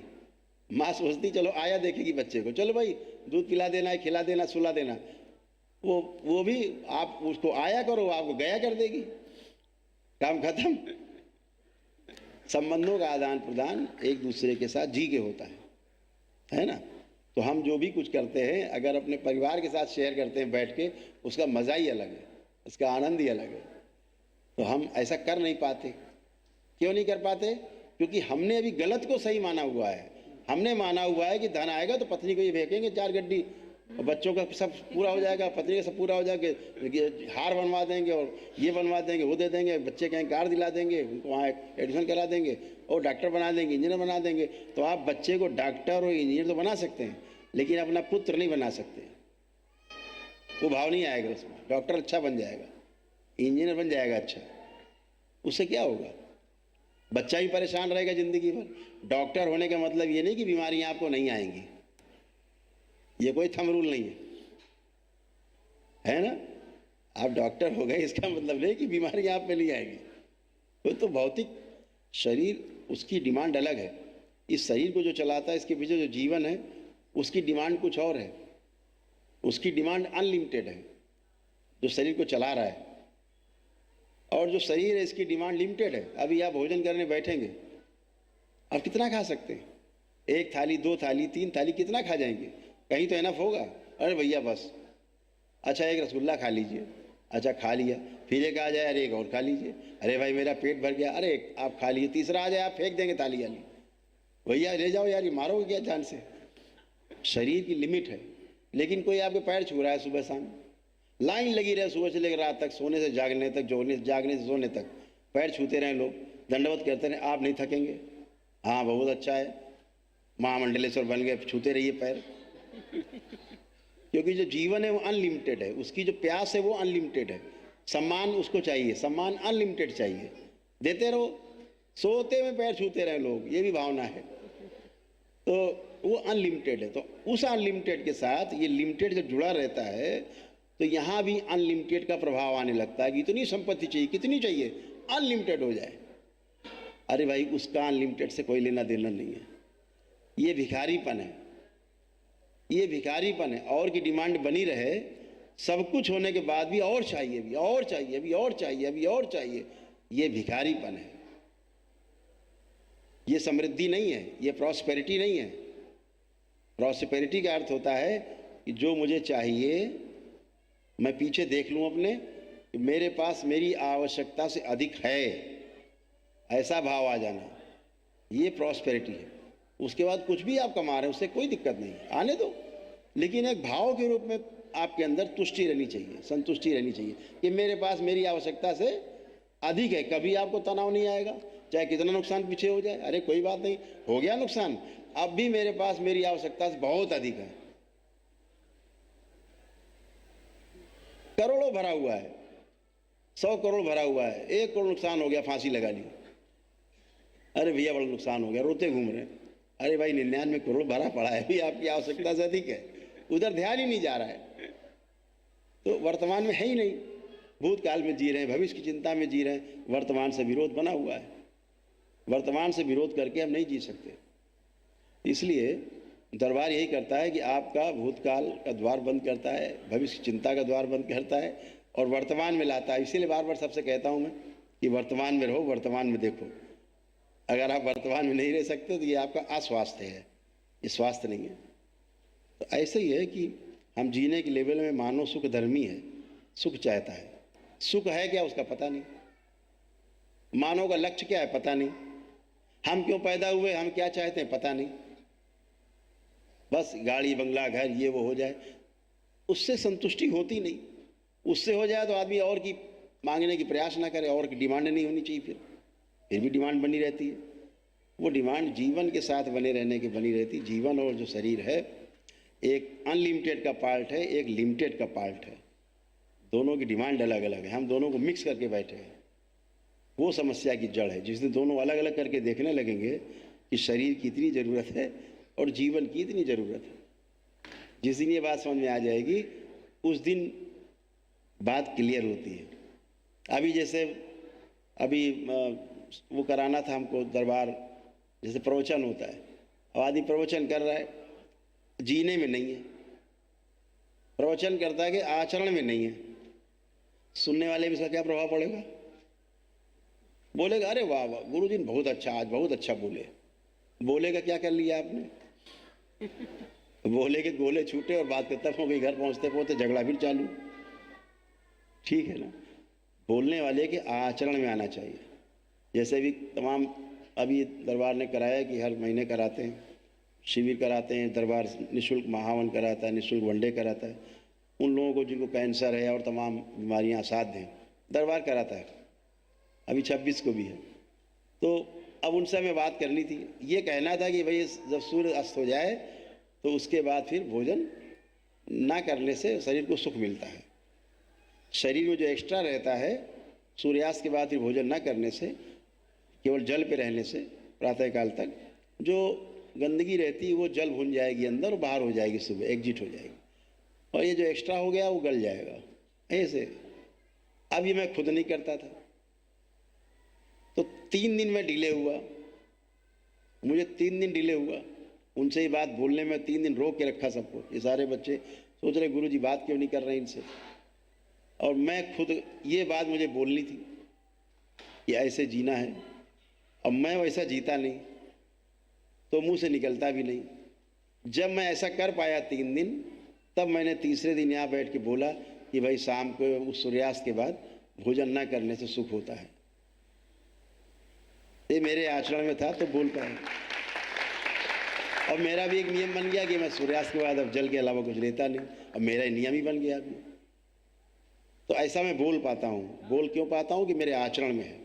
माँ सोचती चलो आया देखेगी बच्चे को, चलो भाई दूध पिला देना है, खिला देना, सुला देना। वो भी आप उसको आया करो, आपको गया कर देगी, काम खत्म। संबंधों का आदान प्रदान एक दूसरे के साथ जी के होता है ना। तो हम जो भी कुछ करते हैं, अगर अपने परिवार के साथ शेयर करते हैं बैठ के, उसका मज़ा ही अलग है, उसका आनंद ही अलग है। तो हम ऐसा कर नहीं पाते। क्यों नहीं कर पाते? क्योंकि हमने अभी गलत को सही माना हुआ है। हमने माना हुआ है कि धन आएगा तो पत्नी को ये फेंकेंगे 4 गड्डी, और बच्चों का सब पूरा हो जाएगा, पत्नी का सब पूरा हो जाएगा, हार बनवा देंगे और ये बनवा देंगे, वो दे देंगे, बच्चे कहीं कार दिला देंगे, उनको वहाँ एडमिशन करा देंगे, और डॉक्टर बना देंगे, इंजीनियर बना देंगे। तो आप बच्चे को डॉक्टर और इंजीनियर तो बना सकते हैं, लेकिन अपना पुत्र नहीं बना सकते। वो भाव नहीं आएगा उसमें। डॉक्टर अच्छा बन जाएगा, इंजीनियर बन जाएगा अच्छा, उससे क्या होगा? बच्चा ही परेशान रहेगा जिंदगी भर। डॉक्टर होने का मतलब ये नहीं कि बीमारियां आपको नहीं आएंगी, ये कोई थंब रूल नहीं है ना। आप डॉक्टर हो गए इसका मतलब नहीं कि बीमारियां आप पे नहीं आएंगी। वो तो भौतिक शरीर, उसकी डिमांड अलग है। इस शरीर को जो चलाता है, इसके पीछे जो जीवन है, उसकी डिमांड कुछ और है। उसकी डिमांड अनलिमिटेड है जो शरीर को चला रहा है, और जो शरीर है इसकी डिमांड लिमिटेड है। अभी आप भोजन करने बैठेंगे, आप कितना खा सकते हैं? 1 थाली, 2 थाली, 3 थाली, कितना खा जाएंगे? कहीं तो एनफ होगा। अरे भैया बस, अच्छा 1 रसगुल्ला खा लीजिए, अच्छा खा लिया, फिर एक आ जाए, अरे 1 और खा लीजिए, अरे भाई मेरा पेट भर गया, अरे 1 आप खा लीजिए, तीसरा आ जाए आप फेंक देंगे थाली वाली। भैया ले जाओ यार, ये मारोगे क्या जान से? शरीर की लिमिट है। लेकिन कोई आपके पैर छू रहा है सुबह शाम, लाइन लगी रहे सुबह से लेकर रात तक, सोने से जागने तक, जागने से सोने तक पैर छूते रहें लोग, दंडवत करते रहें, आप नहीं थकेंगे? हाँ बहुत अच्छा है, महामंडलेश्वर बन गए, छूते रहिए पैर। क्योंकि जो जीवन है वो अनलिमिटेड है, उसकी जो प्यास है वो अनलिमिटेड है। सम्मान उसको चाहिए, सम्मान अनलिमिटेड चाहिए, देते रहो। सोते में पैर छूते रहे लोग, ये भी भावना है, तो वो अनलिमिटेड है। तो उस अनलिमिटेड के साथ ये लिमिटेड जब जुड़ा रहता है तो यहाँ भी अनलिमिटेड का प्रभाव आने लगता है कि इतनी संपत्ति चाहिए, कितनी चाहिए, अनलिमिटेड हो जाए। अरे भाई, उसका अनलिमिटेड से कोई लेना देना नहीं है। ये भिखारीपन है, ये भिखारीपन है। और की डिमांड बनी रहे, सब कुछ होने के बाद भी और चाहिए, भी और चाहिए, अभी और चाहिए, अभी और चाहिए, ये भिखारीपन है। ये समृद्धि नहीं है, ये प्रॉस्पेरिटी नहीं है। प्रॉस्पेरिटी का अर्थ होता है कि जो मुझे चाहिए मैं पीछे देख लूँ अपने, मेरे पास मेरी आवश्यकता से अधिक है, ऐसा भाव आ जाना, ये प्रॉस्पेरिटी है। उसके बाद कुछ भी आप कमा रहे हैं उससे कोई दिक्कत नहीं, आने दो, लेकिन एक भाव के रूप में आपके अंदर तुष्टि रहनी चाहिए, संतुष्टि रहनी चाहिए कि मेरे पास मेरी आवश्यकता से अधिक है। कभी आपको तनाव नहीं आएगा, चाहे कितना नुकसान पीछे हो जाए। अरे कोई बात नहीं, हो गया नुकसान, अब भी मेरे पास मेरी आवश्यकता से बहुत अधिक है। करोड़ों भरा हुआ है, 100 करोड़ भरा हुआ है, 1 करोड़ नुकसान हो गया, फांसी लगा ली। अरे भैया बड़ा नुकसान हो गया, रोते घूम रहे हैं। अरे भाई 99 करोड़ भरा पड़ा है, भी आपकी आवश्यकता से अधिक है, उधर ध्यान ही नहीं जा रहा है। तो वर्तमान में है ही नहीं, भूतकाल में जी रहे हैं, भविष्य की चिंता में जी रहे हैं, वर्तमान से विरोध बना हुआ है। वर्तमान से विरोध करके हम नहीं जी सकते। इसलिए दरबार यही करता है कि आपका भूतकाल का द्वार बंद करता है, भविष्य की चिंता का द्वार बंद करता है और वर्तमान में लाता है। इसीलिए बार बार सबसे कहता हूँ मैं कि वर्तमान में रहो, वर्तमान में देखो। अगर आप वर्तमान में नहीं रह सकते तो ये आपका अस्वास्थ्य है, ये स्वास्थ्य नहीं है। तो ऐसे ही है कि हम जीने के लेवल में मानव सुख धर्मी है, सुख चाहता है। सुख है क्या उसका पता नहीं, मानव का लक्ष्य क्या है पता नहीं, हम क्यों पैदा हुए, हम क्या चाहते हैं पता नहीं। बस गाड़ी बंगला घर ये वो हो जाए, उससे संतुष्टि होती नहीं। उससे हो जाए तो आदमी और की मांगने की प्रयास ना करे, और की डिमांड नहीं होनी चाहिए, फिर भी डिमांड बनी रहती है। वो डिमांड जीवन के साथ बने रहने की बनी रहती। जीवन और जो शरीर है एक अनलिमिटेड का पार्ट है, एक लिमिटेड का पार्ट है, दोनों की डिमांड अलग अलग है। हम दोनों को मिक्स करके बैठे हैं, वो समस्या की जड़ है। जिस दिन दोनों अलग अलग करके देखने लगेंगे कि शरीर की इतनी ज़रूरत है और जीवन की इतनी ज़रूरत है, जिस दिन ये बात समझ में आ जाएगी उस दिन बात क्लियर होती है। अभी जैसे अभी वो कराना था हमको दरबार, जैसे प्रवचन होता है, और आदमी प्रवचन कर रहा है, जीने में नहीं है, प्रवचन करता है कि आचरण में नहीं है, सुनने वाले में इसका क्या प्रभाव पड़ेगा? बोलेगा अरे वाह वाह गुरुजी ने बहुत अच्छा, आज बहुत अच्छा बोले। बोलेगा क्या कर लिया आपने? बोले के गोले छूटे और बात खत्म हो गई, घर पहुंचते पहुंचते झगड़ा फिर चालू। ठीक है ना, बोलने वाले के आचरण में आना चाहिए। जैसे भी तमाम अभी दरबार ने कराया कि हर महीने कराते हैं, शिविर कराते हैं, दरबार निःशुल्क महावन कराता है, निःशुल्क वनडे कराता है। उन लोगों को जिनको कैंसर है और तमाम बीमारियां असाध्य हैं, दरबार कराता है। अभी 26 को भी है। तो अब उनसे हमें बात करनी थी, ये कहना था कि भाई जब सूर्य अस्त हो जाए तो उसके बाद फिर भोजन ना करने से शरीर को सुख मिलता है। शरीर में जो एक्स्ट्रा रहता है सूर्यास्त के बाद फिर भोजन ना करने से, केवल जल पे रहने से प्रातःकाल तक जो गंदगी रहती है वो जल भुन जाएगी अंदर और बाहर हो जाएगी, सुबह एग्जिट हो जाएगी, और ये जो एक्स्ट्रा हो गया वो गल जाएगा ऐसे। अब ये मैं खुद नहीं करता था, तो 3 दिन में डिले हुआ, मुझे 3 दिन डिले हुआ उनसे ही बात बोलने में। 3 दिन रोक के रखा सबको। ये सारे बच्चे सोच रहे गुरुजी बात क्यों नहीं कर रहे इनसे, और मैं खुद ये बात मुझे बोलनी थी कि ऐसे जीना है। अब मैं वैसा जीता नहीं तो मुंह से निकलता भी नहीं। जब मैं ऐसा कर पाया 3 दिन, तब मैंने तीसरे दिन यहाँ बैठ के बोला कि भाई शाम को उस सूर्यास्त के बाद भोजन ना करने से सुख होता है। ये मेरे आचरण में था तो बोल पाया। और मेरा भी एक नियम बन गया कि मैं सूर्यास्त के बाद अब जल के अलावा कुछ लेता नहीं। अब मेरा नियम ही बन गया अभी। तो ऐसा मैं बोल पाता हूँ। बोल क्यों पाता हूँ कि मेरे आचरण में है।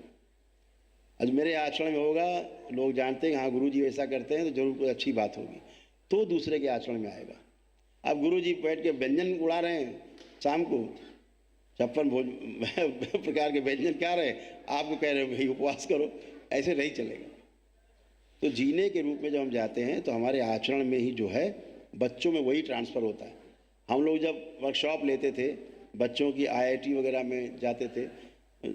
आज मेरे आचरण में होगा, लोग जानते हैं हाँ गुरुजी ऐसा करते हैं तो जरूर कोई अच्छी बात होगी, तो दूसरे के आचरण में आएगा। अब गुरुजी बैठ के व्यंजन उड़ा रहे हैं शाम को, 56 प्रकार के व्यंजन खा रहे हैं, आपको कह रहे हो भाई उपवास करो, ऐसे नहीं चलेगा। तो जीने के रूप में जब हम जाते हैं तो हमारे आचरण में ही जो है बच्चों में वही ट्रांसफ़र होता है। हम लोग जब वर्कशॉप लेते थे बच्चों की, IIT वगैरह में जाते थे,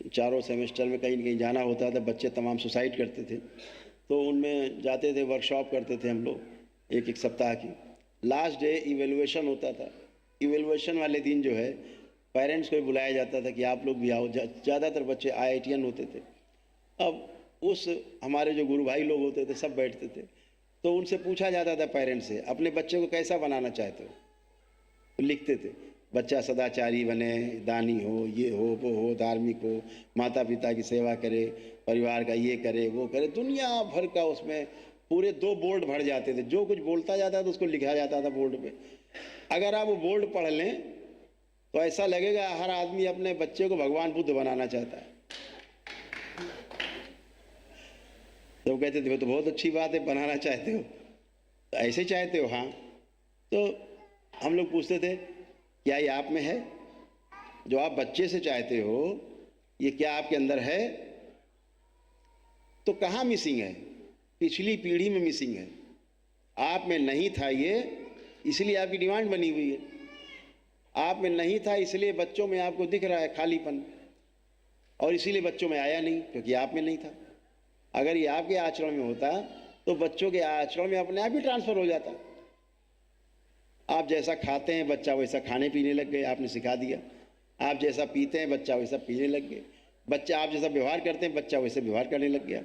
चारों सेमेस्टर में कहीं न कहीं जाना होता था, बच्चे तमाम सुसाइड करते थे, तो उनमें जाते थे, वर्कशॉप करते थे हम लोग एक सप्ताह की। लास्ट डे इवेलुएशन होता था। इवेलुएशन वाले दिन जो है पेरेंट्स को भी बुलाया जाता था कि आप लोग भी आओ। ज़्यादातर बच्चे IITian होते थे। अब उस हमारे जो गुरु भाई लोग होते थे सब बैठते थे, तो उनसे पूछा जाता था पेरेंट्स से, अपने बच्चे को कैसा बनाना चाहते हो? तो लिखते थे बच्चा सदाचारी बने, दानी हो, ये हो, वो हो, धार्मिक हो, माता पिता की सेवा करे, परिवार का ये करे, वो करे, दुनिया भर का उसमें पूरे 2 बोर्ड भर जाते थे। जो कुछ बोलता जाता था उसको लिखा जाता था बोर्ड पे। अगर आप वो बोर्ड पढ़ लें तो ऐसा लगेगा हर आदमी अपने बच्चे को भगवान बुद्ध बनाना चाहता है। तो कहते थे वो तो बहुत अच्छी बात है, बनाना चाहते हो तो ऐसे चाहते हो? हाँ। तो हम लोग पूछते थे क्या ये आप में है? जो आप बच्चे से चाहते हो ये क्या आपके अंदर है? तो कहाँ मिसिंग है? पिछली पीढ़ी में मिसिंग है। आप में नहीं था ये, इसलिए आपकी डिमांड बनी हुई है। आप में नहीं था इसलिए बच्चों में आपको दिख रहा है खालीपन, और इसीलिए बच्चों में आया नहीं क्योंकि आप में नहीं था। अगर ये आपके आचरण में होता तो बच्चों के आचरण में अपने आप ही ट्रांसफ़र हो जाता। आप जैसा खाते हैं बच्चा वैसा खाने पीने लग गए, आपने सिखा दिया। आप जैसा पीते हैं बच्चा वैसा पीने लग गए। बच्चा आप जैसा व्यवहार करते हैं बच्चा वैसे व्यवहार करने लग गया।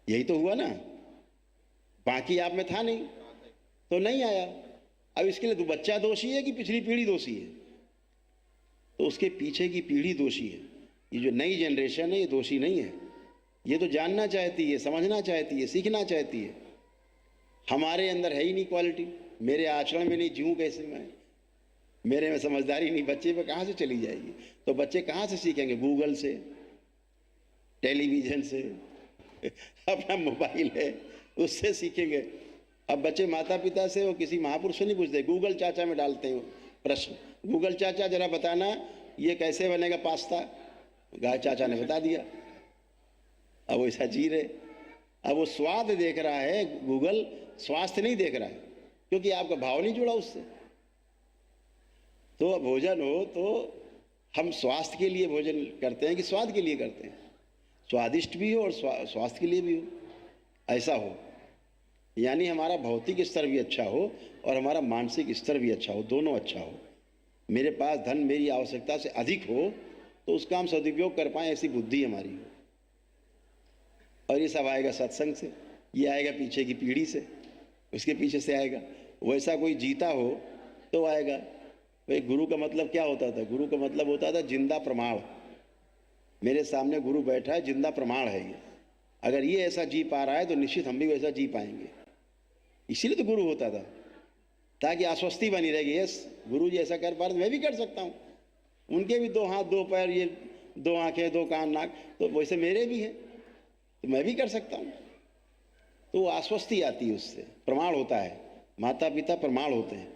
यही तो हुआ ना, बाकी आप में था नहीं तो नहीं आया। अब इसके लिए तो बच्चा दोषी है कि पिछली पीढ़ी दोषी है? तो उसके पीछे की पीढ़ी दोषी है। ये जो नई जनरेशन है ये दोषी नहीं है। ये तो जानना चाहती है, समझना चाहती है, सीखना चाहती है। हमारे अंदर है ही नहीं क्वालिटी। मेरे आचरण में नहीं, जीऊँ कैसे मैं? मेरे में समझदारी नहीं, बच्चे पे कहाँ से चली जाएगी? तो बच्चे कहाँ से सीखेंगे? गूगल से, टेलीविज़न से, अपना मोबाइल है उससे सीखेंगे। अब बच्चे माता पिता से और किसी महापुरुष से नहीं पूछते, गूगल चाचा में डालते हैं प्रश्न। गूगल चाचा जरा बताना ये कैसे बनेगा पास्ता? गाय चाचा ने बता दिया। अब वो ऐसा जी रहे। अब वो स्वाद देख रहा है, गूगल स्वास्थ्य नहीं देख रहा है, क्योंकि आपका भाव नहीं जुड़ा उससे। तो भोजन हो तो हम स्वास्थ्य के लिए भोजन करते हैं कि स्वाद के लिए करते हैं? स्वादिष्ट भी हो और स्वास्थ्य के लिए भी हो, ऐसा हो। यानी हमारा भौतिक स्तर भी अच्छा हो और हमारा मानसिक स्तर भी अच्छा हो, दोनों अच्छा हो। मेरे पास धन मेरी आवश्यकता से अधिक हो तो उसका हम सदुपयोग कर पाएँ, ऐसी बुद्धि हमारी हो। और ये सब आएगा सत्संग से, ये आएगा पीछे की पीढ़ी से, उसके पीछे से आएगा। वैसा कोई जीता हो तो आएगा। भाई गुरु का मतलब क्या होता था? गुरु का मतलब होता था जिंदा प्रमाण। मेरे सामने गुरु बैठा है, जिंदा प्रमाण है ये। अगर ये ऐसा जी पा रहा है तो निश्चित हम भी वैसा जी पाएंगे। इसीलिए तो गुरु होता था, ताकि आश्वस्ति बनी रहेगी। यस, गुरु जी ऐसा कर पा रहे तो मैं भी कर सकता हूँ। उनके भी 2 हाथ 2 पैर, ये 2 आँखें 2 कान नाक, तो वैसे मेरे भी हैं तो मैं भी कर सकता हूँ। तो आश्वस्ति आती है उससे, प्रमाण होता है। माता पिता प्रमाण होते हैं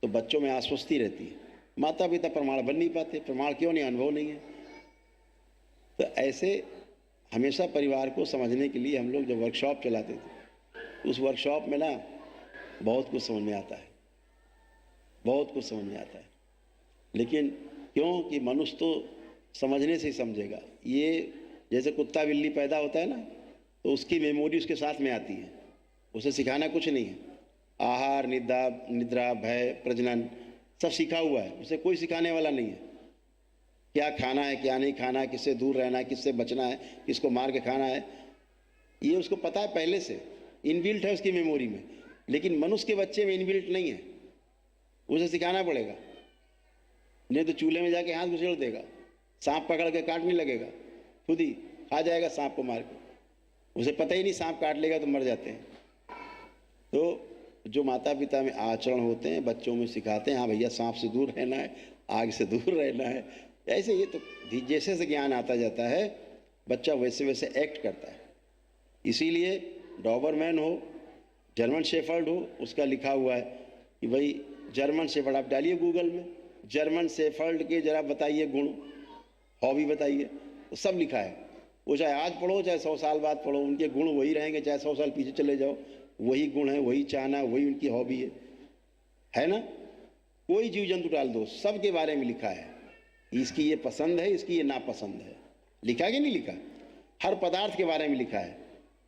तो बच्चों में आश्वस्ति रहती है। माता पिता प्रमाण बन नहीं पाते, प्रमाण क्यों नहीं? अनुभव नहीं है। तो ऐसे हमेशा परिवार को समझने के लिए हम लोग जब वर्कशॉप चलाते थे, उस वर्कशॉप में ना बहुत कुछ समझ में आता है, बहुत कुछ समझ में आता है। लेकिन क्यों कि मनुष्य तो समझने से ही समझेगा। ये जैसे कुत्ता बिल्ली पैदा होता है ना, तो उसकी मेमोरी उसके साथ में आती है, उसे सिखाना कुछ नहीं है। आहार, निद्रा, भय, प्रजनन सब सीखा हुआ है, उसे कोई सिखाने वाला नहीं है। क्या खाना है, क्या नहीं खाना है, किससे दूर रहना है, किससे बचना है, किसको मार के खाना है, ये उसको पता है पहले से, इनबिल्ट है उसकी मेमोरी में। लेकिन मनुष्य के बच्चे में इनबिल्ट नहीं है, उसे सिखाना पड़ेगा। नहीं तो चूल्हे में जाके हाथ घुसेड़ देगा, सांप पकड़ के काटने लगेगा, खुद ही खा जाएगा सांप को मार के। उसे पता ही नहीं सांप काट लेगा तो मर जाते हैं। तो जो माता पिता में आचरण होते हैं बच्चों में सिखाते हैं, हाँ भैया सांप से दूर रहना है, आग से दूर रहना है, ऐसे ये तो जैसे जैसे ज्ञान आता जाता है बच्चा वैसे वैसे एक्ट करता है। इसीलिए डॉबरमैन हो, जर्मन शेफर्ड हो, उसका लिखा हुआ है कि भाई जर्मन शेफर्ड, आप डालिए गूगल में जर्मन शेफर्ड के जरा बताइए गुण, हॉबी बताइए, तो सब लिखा है। वो चाहे आज पढ़ो चाहे 100 साल बाद पढ़ो, उनके गुण वही रहेंगे, चाहे 100 साल पीछे चले जाओ, वही गुण है, वही चाहना, वही उनकी हॉबी है ना। कोई जीव जंतु डाल दो, सब के बारे में लिखा है। इसकी ये पसंद है, इसकी ये नापसंद है, लिखा कि नहीं लिखा? हर पदार्थ के बारे में लिखा है।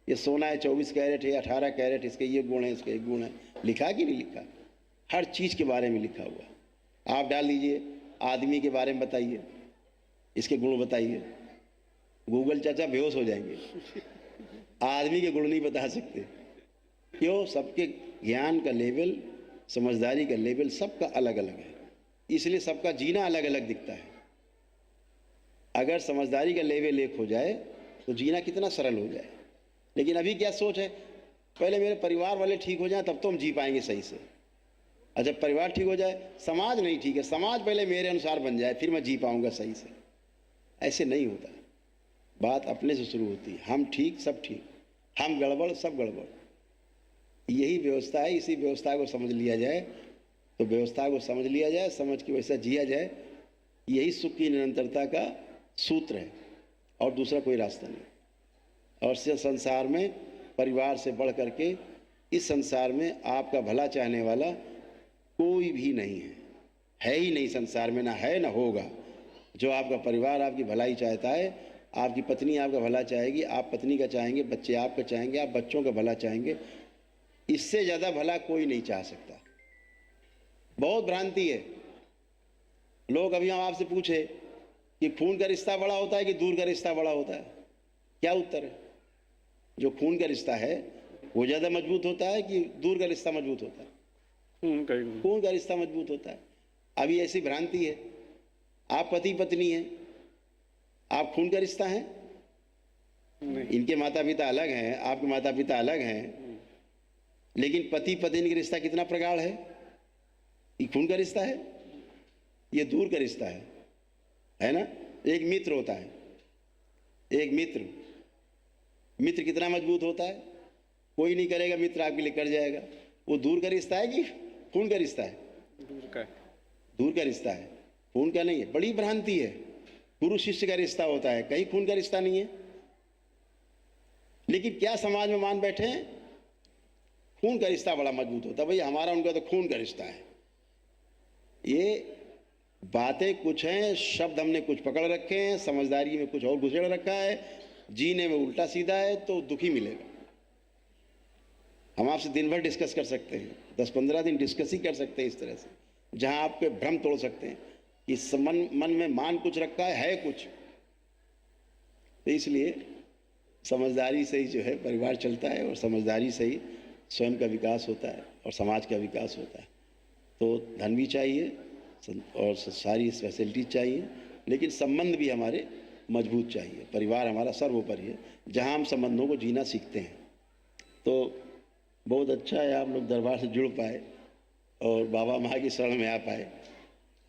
ये सोना है 24 कैरेट है, 18 कैरेट, इसके ये गुण है, इसके ये गुण है, लिखा कि नहीं लिखा? हर चीज़ के बारे में लिखा हुआ। आप डाल दीजिए आदमी के बारे में बताइए, इसके गुण बताइए, गूगल चाचा बेहोश हो जाएंगे। आदमी के गुण नहीं बता सकते। क्यों? सबके ज्ञान का लेवल, समझदारी का लेवल सबका अलग अलग है, इसलिए सबका जीना अलग अलग दिखता है। अगर समझदारी का लेवल एक हो जाए तो जीना कितना सरल हो जाए। लेकिन अभी क्या सोच है, पहले मेरे परिवार वाले ठीक हो जाए तब तो हम जी पाएंगे सही से। और जब परिवार ठीक हो जाए, समाज नहीं ठीक है, समाज पहले मेरे अनुसार बन जाए फिर मैं जी पाऊंगा सही से। ऐसे नहीं होता, बात अपने से शुरू होती है। हम ठीक सब ठीक, हम गड़बड़ सब गड़बड़, यही व्यवस्था है। इसी व्यवस्था को समझ लिया जाए तो व्यवस्था को समझ लिया जाए, समझ के वैसा जिया जाए, यही सुख की निरंतरता का सूत्र है और दूसरा कोई रास्ता नहीं। और संसार में परिवार से बढ़ करके इस संसार में आपका भला चाहने वाला कोई भी नहीं है ही नहीं संसार में, ना है ना होगा। जो आपका परिवार आपकी भलाई चाहता है, आपकी पत्नी आपका भला चाहेगी, आप पत्नी का चाहेंगे, बच्चे आपका चाहेंगे, आप बच्चों का भला चाहेंगे, इससे ज़्यादा भला कोई नहीं चाह सकता। बहुत भ्रांति है। लोग अभी हम आपसे पूछे कि खून का रिश्ता बड़ा होता है कि दूर का रिश्ता बड़ा होता है, क्या उत्तर है? जो खून का रिश्ता है वो ज़्यादा मजबूत होता है कि दूर का रिश्ता मजबूत होता है? खून का रिश्ता मजबूत होता है। अभी ऐसी भ्रांति है, आप पति पत्नी हैं, आप खून का रिश्ता है, इनके माता पिता अलग हैं, आपके माता पिता अलग हैं, लेकिन पति पत्नी का रिश्ता कितना प्रगाढ़ है। ये खून का रिश्ता है, ये दूर का रिश्ता है ना। एक मित्र होता है, एक मित्र कितना मजबूत होता है, कोई नहीं करेगा मित्र आपके लिए कर जाएगा। वो दूर का रिश्ता है कि खून का रिश्ता है? दूर का रिश्ता है, खून का नहीं है। बड़ी भ्रांति है। गुरु शिष्य का रिश्ता होता है, कहीं खून का रिश्ता नहीं है। लेकिन क्या समाज में मान बैठे हैं, खून का रिश्ता बड़ा मजबूत होता है। भाई हमारा उनका तो खून का रिश्ता है। ये बातें कुछ हैं, शब्द हमने कुछ पकड़ रखे हैं, समझदारी में कुछ और घुसेड़ रखा है, जीने में उल्टा सीधा है, तो दुखी मिलेगा। हम आपसे दिन भर डिस्कस कर सकते हैं, 10-15 दिन डिस्कस ही कर सकते हैं इस तरह से, जहां आपके भ्रम तोड़ सकते हैं कि मन में मान कुछ रखा है कुछ। तो इसलिए समझदारी से ही जो है परिवार चलता है, और समझदारी से ही स्वयं का विकास होता है और समाज का विकास होता है। तो धन भी चाहिए और सारी फैसिलिटीज चाहिए, लेकिन संबंध भी हमारे मजबूत चाहिए। परिवार हमारा सर्वोपरि है, जहां हम संबंधों को जीना सीखते हैं। तो बहुत अच्छा है आप लोग दरबार से जुड़ पाए और बाबा माँ की शरण में आ पाए।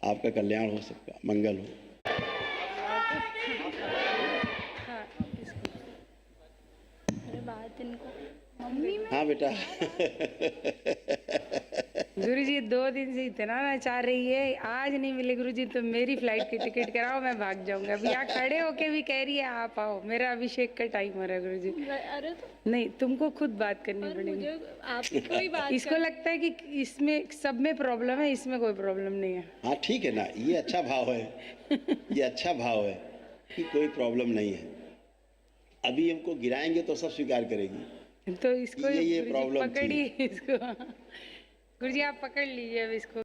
आपका कल्याण हो, सबका मंगल हो। हाँ बेटा गुरुजी 2 दिन से इतना नचा रही है, आज नहीं मिले गुरुजी तो मेरी फ्लाइट की टिकट कराओ, मैं भाग जाऊंगा। अभी यहाँ खड़े होके भी कह रही है आप आओ, मेरा अभिषेक का टाइम हो रहा है गुरुजी। अरे तो नहीं, तुमको खुद बात करनी पड़ेगी। मुझे आपको ही बात इसको लगता है कि इसमें सब में प्रॉब्लम है, इसमें कोई प्रॉब्लम नहीं है। हाँ ठीक है ना, ये अच्छा भाव है, ये अच्छा भाव है कि कोई प्रॉब्लम नहीं है। अभी हमको गिराएंगे तो सब स्वीकार करेगी। तो इसको ये गुरुजी प्रॉब्लम थी। पकड़िए इसको। गुरुजी आप पकड़ लीजिए अब इसको।